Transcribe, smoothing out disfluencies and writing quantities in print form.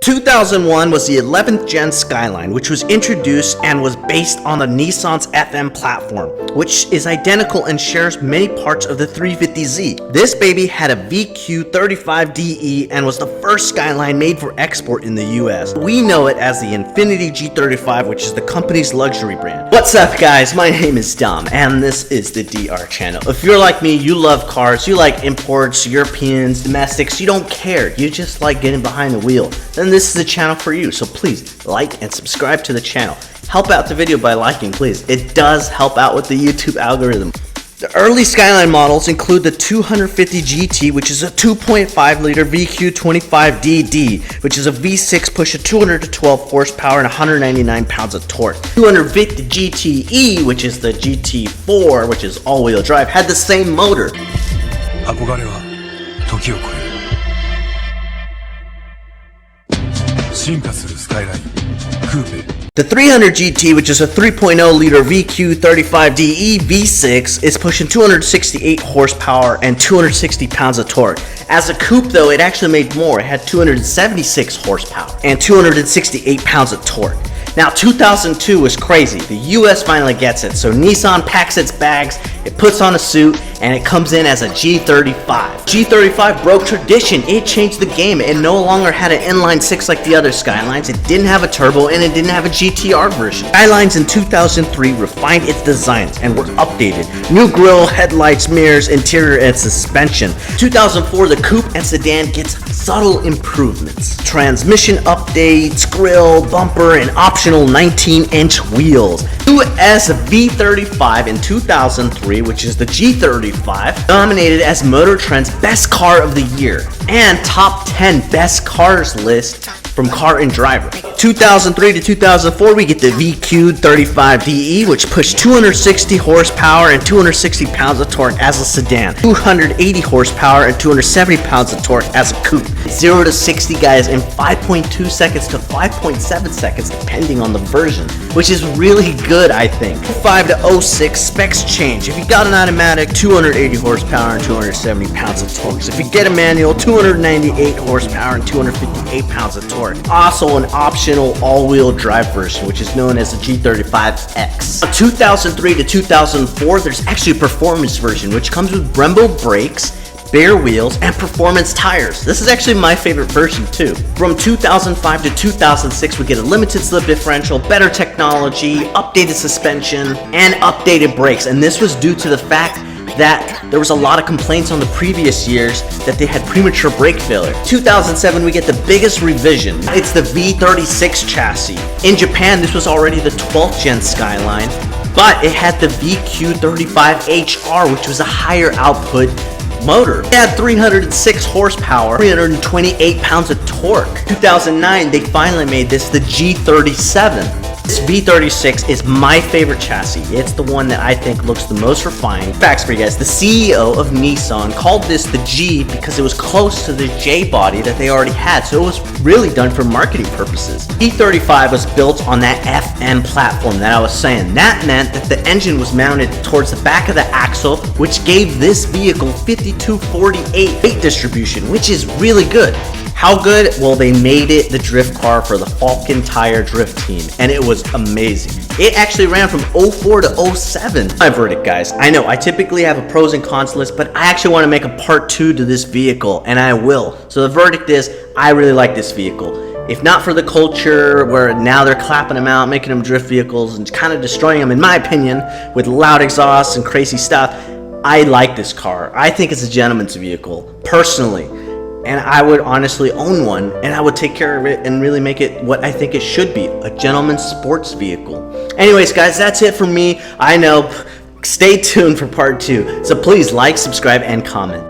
2001 was the 11th gen Skyline, which was introduced and was based on the Nissan's FM platform, which is identical and shares many parts of the 350Z. This baby had a VQ35DE and was the first Skyline made for export in the US. We know it as the Infiniti G35, which is the company's luxury brand. What's up guys, my name is Dom and this is the DR channel. If you're like me, you love cars, you like imports, Europeans, domestics, you don't care, you just like getting behind the wheel, then this is the channel for you. So please like and subscribe to the channel. Help out the video by liking, please. It does help out with the YouTube algorithm. The early Skyline models include the 250 GT, which is a 2.5 liter VQ25DD, which is a V6 push of 212 horsepower and 199 pounds of torque. 250 GTE, which is the GT4, which is all-wheel drive, had the same motor. The 300 GT, which is a 3.0 liter VQ35DE V6, is pushing 268 horsepower and 260 pounds of torque. As a coupe though, it actually made more. It had 276 horsepower and 268 pounds of torque. Now 2002 was crazy. The US finally gets it, so Nissan packs its bags, it puts on a suit, and it comes in as a G35. G35 broke tradition. It changed the game. It no longer had an inline 6 like the other Skylines. It didn't have a turbo and it didn't have a GTR version. Skylines in 2003 refined its designs and were updated. New grille, headlights, mirrors, interior, and suspension. 2004, the coupe and sedan gets subtle improvements. Transmission updates, grille, bumper, and optional 19-inch wheels. US V35 in 2003, which is the G35, nominated as Motor Trend's Best Car of the Year and Top 10 Best Cars list from Car and Driver. 2003 to 2004, we get the VQ35DE, which pushed 260 horsepower and 260 pounds of torque as a sedan, 280 horsepower and 270 pounds of torque as a coupe. 0 to 60, guys, in 5.2 seconds to 5.7 seconds, depending on the version, which is really good, I think. 05 to 06, specs change. If you got an automatic, 280 horsepower and 270 pounds of torque. So if you get a manual, 298 horsepower and 258 pounds of torque. Also an optional all-wheel drive version, which is known as the G35X. 2003 to 2004, there's actually a performance version, which comes with Brembo brakes, bare wheels, and performance tires. This is actually my favorite version too. From 2005 to 2006, we get a limited slip differential, better technology, updated suspension, and updated brakes. And this was due to the fact that there was a lot of complaints on the previous years that they had premature brake failure. 2007, we get the biggest revision. It's the V36 chassis. In Japan, this was already the 12th gen Skyline, but it had the VQ35HR, which was a higher output motor. It had 306 horsepower, 328 pounds of torque. 2009, they finally made this the G37. This V36 is my favorite chassis. It's the one that I think looks the most refined. Facts for you guys. The CEO of Nissan called this the G because it was close to the J body that they already had, so it was really done for marketing purposes. G35 was built on that FM platform that I was saying. That meant that the engine was mounted towards the back of the axle, which gave this vehicle 52-48 weight distribution, which is really good. How good? Well, they made it the drift car for the Falcon Tire drift team, and it was amazing. It actually ran from 04 to 07. My verdict, guys. I know I typically have a pros and cons list, but I actually want to make a part 2 to this vehicle, and I will. So the verdict is, I really like this vehicle. If not for the culture where now they're clapping them out, making them drift vehicles, and kind of destroying them, in my opinion, with loud exhausts and crazy stuff, I like this car. I think it's a gentleman's vehicle, personally. And I would honestly own one, and I would take care of it and really make it what I think it should be, a gentleman's sports vehicle. Anyways, guys, that's it for me. I know. Stay tuned for part 2. So please like, subscribe, and comment.